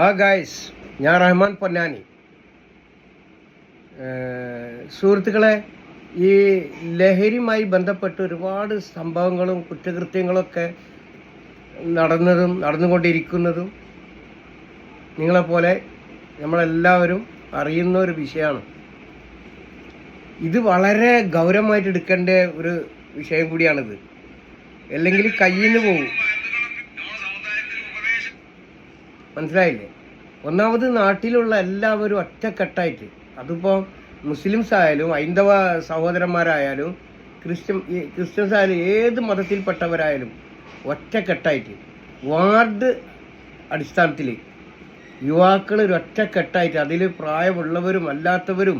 Guys, ഞാൻ റഹ്മാൻ പൊന്നാനി. സുഹൃത്തുക്കളെ, ഈ ലഹരിയുമായി ബന്ധപ്പെട്ട് ഒരുപാട് സംഭവങ്ങളും കുറ്റകൃത്യങ്ങളൊക്കെ നടന്നുകൊണ്ടിരിക്കുന്നതും നിങ്ങളെപ്പോലെ നമ്മളെല്ലാവരും അറിയുന്ന ഒരു വിഷയമാണ്. ഇത് വളരെ ഗൗരവമായിട്ട് എടുക്കേണ്ട ഒരു വിഷയം കൂടിയാണിത്. അല്ലെങ്കിൽ കയ്യിൽ നിന്ന് പോകും. മനസ്സിലായില്ലേ? ഒന്നാമത് നാട്ടിലുള്ള എല്ലാവരും ഒറ്റക്കെട്ടായിട്ട്, അതിപ്പോൾ മുസ്ലിംസ് ആയാലും ഹൈന്ദവ സഹോദരന്മാരായാലും ക്രിസ്ത്യൻസ് ആയാലും ഏത് മതത്തിൽപ്പെട്ടവരായാലും ഒറ്റക്കെട്ടായിട്ട് വാർഡ് അടിസ്ഥാനത്തിൽ യുവാക്കൾ ഒരു ഒറ്റക്കെട്ടായിട്ട്, അതിൽ പ്രായമുള്ളവരും അല്ലാത്തവരും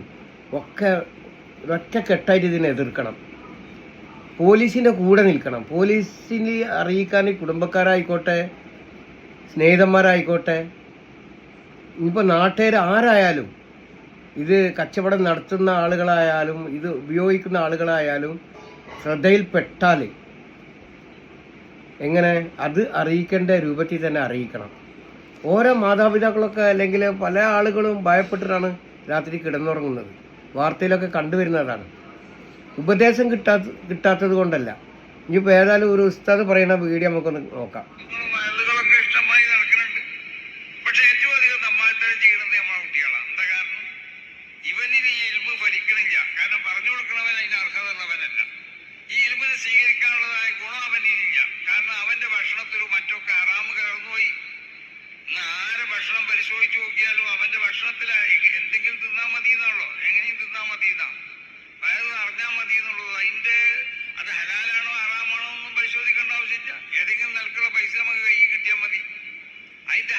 ഒക്കെ ഒറ്റക്കെട്ടായിട്ട് ഇതിനെ എതിർക്കണം. പോലീസിൻ്റെ കൂടെ നിൽക്കണം. പോലീസിനെ അറിയിക്കാൻ കുടുംബക്കാരായിക്കോട്ടെ, സ്നേഹിതന്മാരായിക്കോട്ടെ, ഇപ്പോൾ നാട്ടുകാർ ആരായാലും, ഇത് കച്ചവടം നടത്തുന്ന ആളുകളായാലും ഇത് ഉപയോഗിക്കുന്ന ആളുകളായാലും ശ്രദ്ധയിൽപ്പെട്ടാൽ എങ്ങനെ അത് അറിയിക്കേണ്ട രൂപത്തിൽ തന്നെ അറിയിക്കണം. ഓരോ മാതാപിതാക്കളൊക്കെ അല്ലെങ്കിൽ പല ആളുകളും ഭയപ്പെട്ടിട്ടാണ് രാത്രി കിടന്നുറങ്ങുന്നത്. വാർത്തയിലൊക്കെ കണ്ടുവരുന്നതാണ്. ഉപദേശം കിട്ടാത്തത് കൊണ്ടല്ല. ഇനിയിപ്പോൾ ഏതായാലും ഒരു ഉസ്താദ് പറയുന്ന വീഡിയോ നമുക്കൊന്ന് നോക്കാം. പരിശോധിച്ചു നോക്കിയാലും അവന്റെ ഭക്ഷണത്തിൽ എന്തെങ്കിലും തിന്നാൻ മതി എന്നുള്ളോ, എങ്ങനെയും തിന്നാൻ മതി എന്നാണ്, വയറ് അറിഞ്ഞാൽ മതി എന്നുള്ളത്. അത് ഹലാലാണോ ഹറാമാണോ ഒന്നും പരിശോധിക്കേണ്ട ആവശ്യമില്ല. ഏതെങ്കിലും നിലക്കുള്ള പൈസ നമുക്ക് കയ്യിൽ കിട്ടിയാൽ മതി. അതിന്റെ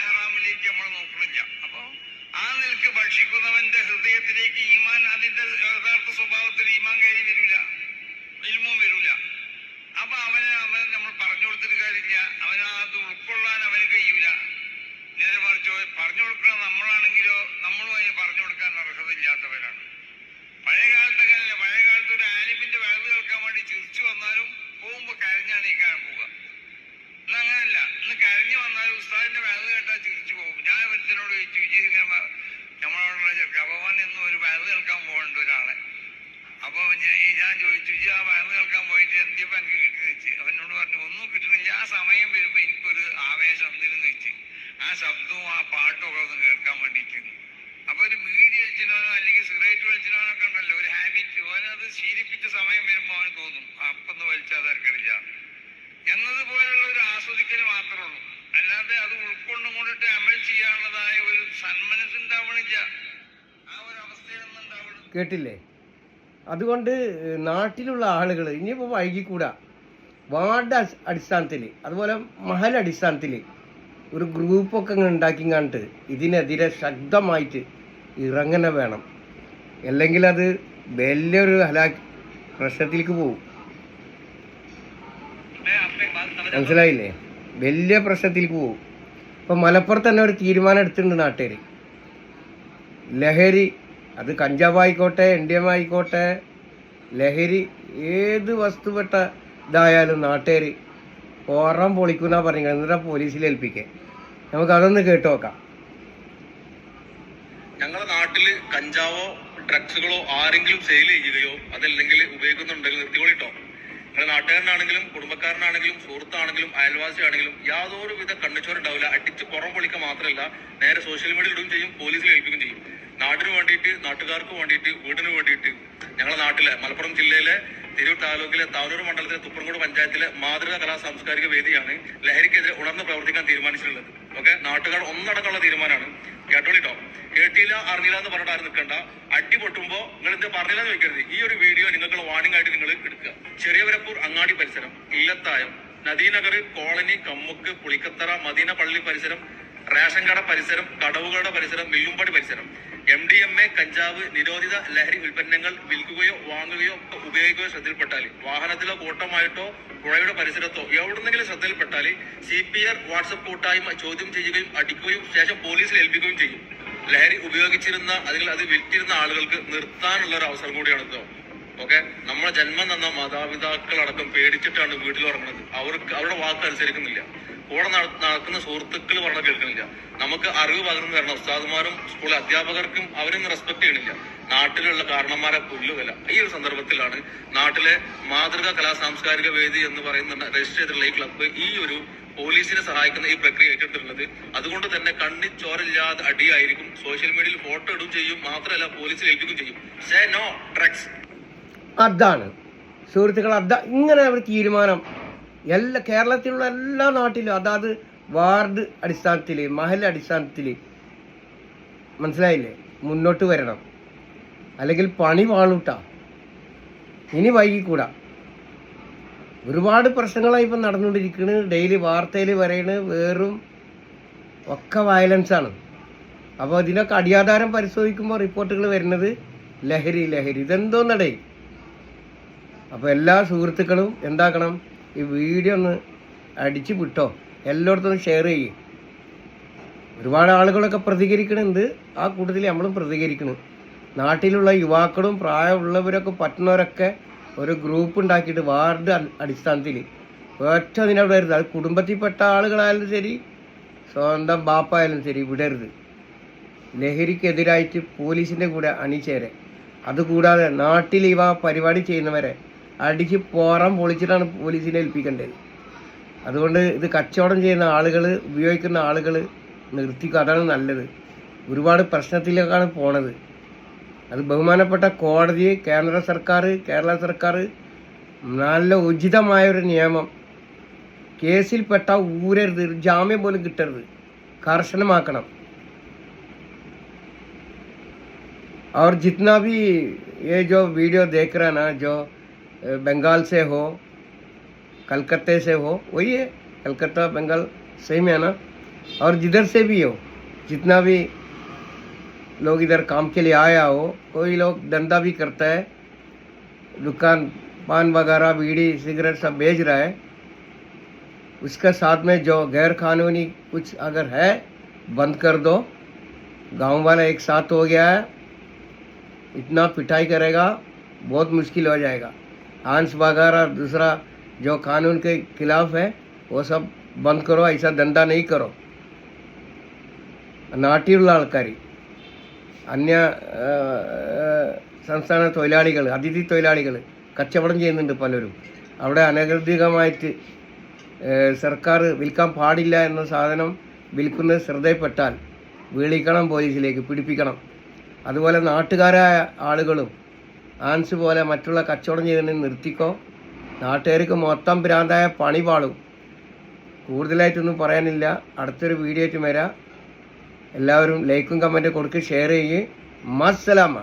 ഹറാമിലേക്ക് നമ്മൾ നോക്കണില്ല. അപ്പൊ ആ നിലക്ക് ഭക്ഷിക്കുന്നവന്റെ ഹൃദയത്തിലേക്ക് ഈമാൻ, അതിന്റെ യഥാർത്ഥ സ്വഭാവത്തിൽ ഈമാൻ കയറി വരില്ല, ഇൽമും വരില്ല. അപ്പൊ അവനെ നമ്മൾ പറഞ്ഞു കൊടുത്തിട്ട് കാര്യമില്ല. അത് ഉൾക്കൊള്ളാൻ അവന് കഴിയൂല. നേരെ മറിച്ച് പറഞ്ഞു കൊടുക്കണം നമ്മളാണെങ്കിലോ നമ്മളും അതിന് പറഞ്ഞു കൊടുക്കാൻ അർഹതയില്ലാത്തവരാണ്. പഴയ കാലത്ത് അങ്ങനെയല്ല. പഴയ കാലത്ത് ഒരു ആലിമിന്റെ വയറ് കേൾക്കാൻ വേണ്ടി ചിരിച്ചു വന്നാലും പോകുമ്പോ കരഞ്ഞാണ് ഈ കാണാൻ പോവുക. ഇന്ന് അങ്ങനെയല്ല. ഇന്ന് കരഞ്ഞു വന്നാലും ഉസ്താദിന്റെ വയറ് കേട്ടാൽ ചിരിച്ചു പോകും. ഞാൻ ഒരുത്തനോട് ചോദിച്ചു, വിജയിക്കാൻ നമ്മളോടുള്ള ചെറുക്ക അപവാൻ എന്നും ഒരു വയറ് കേൾക്കാൻ പോകണ്ട ഒരാളെ. അപ്പൊ ഞാൻ ചോദിച്ചു, ആ വയറ് കേൾക്കാൻ പോയിട്ട് എന്തിപ്പോ എനിക്ക് കിട്ടുന്ന വെച്ച്. അവനോട് പറഞ്ഞു, ഒന്നും കിട്ടുന്നില്ല. ആ സമയം വരുമ്പോ എനിക്കൊരു ആവേശം എന്തിനെന്ന് വെച്ച് ആ ശബ്ദവും ആ പാട്ടും ഒക്കെ ഒന്ന് കേൾക്കാൻ വേണ്ടിയിട്ട്. അപ്പൊ ഒരു ബീഡി വലിച്ചിനോ അല്ലെങ്കിൽ സിഗരറ്റ് വലിച്ചിനോനൊക്കെ ഉണ്ടല്ലോ ഒരു ഹാബിറ്റ്, അവനത് ശീലിപ്പിച്ച സമയം വരുമ്പോ അവന് തോന്നും അപ്പൊന്ന് വലിച്ചാൽ തിരക്കടില്ല എന്നതുപോലുള്ള ഒരു ആസ്വദിക്കൽ മാത്രമേ ഉള്ളൂ. അല്ലാതെ അത് ഉൾക്കൊണ്ടുകൊണ്ടിട്ട് അമൽ ചെയ്യാനുള്ളതായ ഒരു സന്മനസ്സുണ്ടാവണില്ല. ആ ഒരു അവസ്ഥയൊന്നും ഉണ്ടാവണം. കേട്ടില്ലേ? അതുകൊണ്ട് നാട്ടിലുള്ള ആളുകൾ ഇനിയിപ്പോൾ വൈകിക്കൂടാ. വാർഡ് അടിസ്ഥാനത്തിൽ അതുപോലെ മഹൽ അടിസ്ഥാനത്തിൽ ഒരു ഗ്രൂപ്പൊക്കെ ഉണ്ടാക്കി കണ്ടിട്ട് ഇതിനെതിരെ ശക്തമായിട്ട് ഇറങ്ങനെ വേണം. അല്ലെങ്കിൽ അത് വലിയൊരു പ്രശ്നത്തിലേക്ക് പോകും. മനസ്സിലായില്ലേ? വലിയ പ്രശ്നത്തിലേക്ക് പോകും. ഇപ്പം മലപ്പുറത്ത് തന്നെ ഒരു തീരുമാനം എടുത്തിട്ടുണ്ട് നാട്ടുകാർ. ലഹരി, അത് കഞ്ചാവായിക്കോട്ടെ NDM ആയിക്കോട്ടെ, ലഹരി ഏത് വസ്തുപ്പെട്ട ഇതായാലും നാട്ടുകാർ ഓറം പൊളിക്കുന്ന പറയുക. എന്നിട്ട് പോലീസിൽ ഏൽപ്പിക്കുക. നമുക്ക് അതൊന്ന് കേട്ടു നോക്കാം. ഞങ്ങളുടെ നാട്ടില് കഞ്ചാവോ ഡ്രഗ്സുകളോ ആരെങ്കിലും സെയിൽ ചെയ്യുകയോ അതല്ലെങ്കിൽ ഉപയോഗിക്കുന്നുണ്ടെങ്കിൽ നിർത്തിക്കൊള്ളിട്ടോ. നിങ്ങളുടെ നാട്ടുകാരനാണെങ്കിലും കുടുംബക്കാരനാണെങ്കിലും സുഹൃത്താണെങ്കിലും അയൽവാസിയാണെങ്കിലും യാതൊരുവിധ കണ്ണിച്ചോരുണ്ടാവില്ല. അടിച്ച് പുറം പൊളിക്കുക മാത്രമല്ല, നേരെ സോഷ്യൽ മീഡിയയിൽ ഇടുകയും ചെയ്യും, പോലീസിൽ ഏൽപ്പിക്കുകയും ചെയ്യും. നാടിന് വേണ്ടിയിട്ട്, നാട്ടുകാർക്ക് വേണ്ടിയിട്ട്, വീടിന് വേണ്ടിയിട്ട് ഞങ്ങളുടെ നാട്ടിലെ മലപ്പുറം ജില്ലയിലെ തിരൂർ താലൂക്കിലെ താനൂർ മണ്ഡലത്തിലെ തുപ്പറങ്കോട് പഞ്ചായത്തിലെ മാതൃകാ കലാ സാംസ്കാരിക വേദിയാണ് ലഹരിക്കെതിരെ ഉണർന്ന് പ്രവർത്തിക്കാൻ തീരുമാനിച്ചിട്ടുള്ളത്. ഓക്കെ, നാട്ടുകാർ ഒന്നടക്കമുള്ള തീരുമാനമാണ്. കേട്ടോളിട്ടോ. കേട്ടില്ല അറിഞ്ഞില്ല എന്ന് പറഞ്ഞിട്ട് ആരും നിൽക്കണ്ട. അടി പൊട്ടുമ്പോ നിങ്ങൾ ഇത് പറഞ്ഞില്ല എന്ന് ചോദിക്കരുത്. ഈ ഒരു വീഡിയോ നിങ്ങൾക്ക് വാണിംഗ് ആയിട്ട് നിങ്ങൾ എടുക്കുക. ചെറിയവരപ്പൂർ അങ്ങാടി പരിസരം, ഇല്ലത്തായം, നദീനഗർ കോളനി, കമ്മുക്ക്, പുളിക്കത്തറ, മദീന പള്ളി പരിസരം, റേഷൻ കട പരിസരം, കടവുകളുടെ പരിസരം, മില്ലുംപടി പരിസരം MDMA, കഞ്ചാവ്, നിരോധിത ലഹരി ഉൽപ്പന്നങ്ങൾ വിൽക്കുകയോ വാങ്ങുകയോ ഉപയോഗിക്കുകയോ ശ്രദ്ധയിൽപ്പെട്ടാൽ, വാഹനത്തിലോ കൂട്ടമായിട്ടോ പുഴയുടെ പരിസരത്തോ എവിടെന്നെങ്കിലും ശ്രദ്ധയിൽപ്പെട്ടാൽ CPR വാട്സപ്പ് കൂട്ടായ്മ ചോദ്യം ചെയ്യുകയും അടിക്കുകയും ശേഷം പോലീസിൽ ഏൽപ്പിക്കുകയും ചെയ്യും. ലഹരി ഉപയോഗിച്ചിരുന്ന അല്ലെങ്കിൽ അത് വിറ്റിരുന്ന ആളുകൾക്ക് നിർത്താനുള്ള ഒരു അവസരം കൂടിയാണിത്. ഓക്കെ, നമ്മളെ ജന്മം തന്ന മാതാപിതാക്കളടക്കം പേടിച്ചിട്ടാണ് വീട്ടിൽ ഉറങ്ങുന്നത്. അവരുടെ വാക്ക് അനുസരിക്കുന്നില്ല. കൂടെ നടക്കുന്ന സുഹൃത്തുക്കൾ പറഞ്ഞ കേൾക്കുന്നില്ല. നമുക്ക് അറിവ് പകർന്നു തരണം ഉസ്താദുമാരും സ്കൂളിലെ അധ്യാപകർക്കും അവരൊന്നും റെസ്പെക്ട് ചെയ്യണില്ല. നാട്ടിലുള്ള കാരണന്മാരെ പുല്ലുവില. ഈ ഒരു സന്ദർഭത്തിലാണ് നാട്ടിലെ മാതൃകാ കലാ സാംസ്കാരിക വേദി എന്ന് പറയുന്ന രജിസ്റ്റർ ചെയ്തിട്ടുള്ള ഈ ക്ലബ്ബ് ഈ ഒരു പോലീസിനെ സഹായിക്കുന്ന ഈ പ്രക്രിയ ഏറ്റെടുത്തിട്ടുള്ളത്. അതുകൊണ്ട് തന്നെ കണ്ണി ചോരില്ലാതെ അടിയായിരിക്കും. സോഷ്യൽ മീഡിയയിൽ ഫോട്ടോ ഇടുകയും ചെയ്യും, മാത്രമല്ല പോലീസിൽ ഏൽപ്പിക്കുകയും ചെയ്യും. Say no drugs. അതാണ് സുഹൃത്തുക്കൾ, ഇങ്ങനെ ഒരു തീരുമാനം കേരളത്തിലുള്ള എല്ലാ നാട്ടിലും, അതായത് വാർഡ് അടിസ്ഥാനത്തിൽ, മഹൽ അടിസ്ഥാനത്തിൽ, മനസ്സിലായില്ലേ, മുന്നോട്ട് വരണം. അല്ലെങ്കിൽ പണി വാളൂട്ടാ, ഇനി വൈകിക്കൂടാ. ഒരുപാട് പ്രശ്നങ്ങളായി ഇപ്പം നടന്നുകൊണ്ടിരിക്കുന്നത്. ഡെയിലി വാർത്തയിൽ പറയുന്നത് വേറും ഒക്കെ വയലൻസാണ്. അപ്പോൾ ഇതിനൊക്കെ അടിയാധാരം പരിശോധിക്കുമ്പോൾ റിപ്പോർട്ടുകൾ വരുന്നത് ലഹരി. ഇതെന്തോന്നടേ. അപ്പോൾ എല്ലാ സുഹൃത്തുക്കളും എന്താക്കണം, ഈ വീഡിയോ ഒന്ന് അടിച്ചു വിട്ടോ, എല്ലായിടത്തും ഷെയർ ചെയ്യും. ഒരുപാട് ആളുകളൊക്കെ പ്രതികരിക്കുന്നുണ്ട്, ആ കൂട്ടത്തിൽ നമ്മളും പ്രതികരിക്കണം. നാട്ടിലുള്ള യുവാക്കളും പ്രായമുള്ളവരൊക്കെ പറ്റുന്നവരൊക്കെ ഒരു ഗ്രൂപ്പ് ഉണ്ടാക്കിയിട്ട് വാർഡ് അടിസ്ഥാനത്തിൽ ഒറ്റ അതിനവിടെ വരുത്. അത് കുടുംബത്തിൽപ്പെട്ട ആളുകളായാലും ശരി, സ്വന്തം ബാപ്പായാലും ശരി, വിടരുത്. ലഹരിക്കെതിരായിട്ട് പോലീസിൻ്റെ കൂടെ അണിചേരെ. അതുകൂടാതെ നാട്ടിൽ ഇവ പരിപാടി ചെയ്യുന്നവരെ അടിച്ച് പൊളിച്ചിട്ടാണ് പോലീസിനെ ഏൽപ്പിക്കേണ്ടത്. അതുകൊണ്ട് ഇത് കച്ചവടം ചെയ്യുന്ന ആളുകൾ, ഉപയോഗിക്കുന്ന ആളുകൾ നിർത്തിക്കുക, അതാണ് നല്ലത്. ഒരുപാട് പ്രശ്നത്തിലേക്കാണ് പോണത്. അത് ബഹുമാനപ്പെട്ട കോടതി, കേരള സർക്കാർ നല്ല ഉചിതമായൊരു നിയമം, കേസിൽപ്പെട്ട ഊരരുത്, ജാമ്യം പോലും കിട്ടരുത്, കർശനമാക്കണം. और जितना भी ये जो वीडियो देख रहा ना, जो बंगाल से हो, कलकत्ते से हो, वही है, कलकत्ता बंगाल सही में है ना, और जिधर से भी हो, जितना भी लोग इधर काम के लिए आया हो, कोई लोग धंधा भी करता है, दुकान पान वगैरह, बीड़ी सिगरेट सब बेच रहा है, उसके साथ में जो गैर कानूनी कुछ अगर है बंद कर दो. गांव वाला एक साथ हो गया है, इतना पिटाई करेगा बहुत मुश्किल हो जाएगा. आंस वगैरह दूसरा जो कानून के खिलाफ है वो सब बंद करो, ऐसा धंधा नहीं करो. നാട്ടിലുള്ള ആൾക്കാർ, അന്യ സംസ്ഥാന തൊഴിലാളികൾ, അതിഥി തൊഴിലാളികൾ കച്ചവടം ചെയ്യുന്നുണ്ട് പലരും. അവിടെ അനധികൃതമായിട്ട് സർക്കാർ വിൽക്കാൻ പാടില്ല എന്ന സാധനം വിൽക്കുന്നത് ശ്രദ്ധയിൽപ്പെട്ടാൽ വിളിക്കണം, പോലീസിലേക്ക് പിടിപ്പിക്കണം. അതുപോലെ നാട്ടുകാരായ ആളുകളും ആൻസ് പോലെ മറ്റുള്ള കച്ചവടം ചെയ്യുന്നത് നിർത്തിക്കോ. നാട്ടുകാർക്ക് മൊത്തം ഭ്രാന്തായ പണി പാളും. കൂടുതലായിട്ടൊന്നും പറയാനില്ല. അടുത്തൊരു വീഡിയോ ആയിട്ട് വരാം. എല്ലാവരും ലൈക്കും കമൻറ്റും കൊടുക്കുക, ഷെയർ ചെയ്യുക. മസ്സലാമ.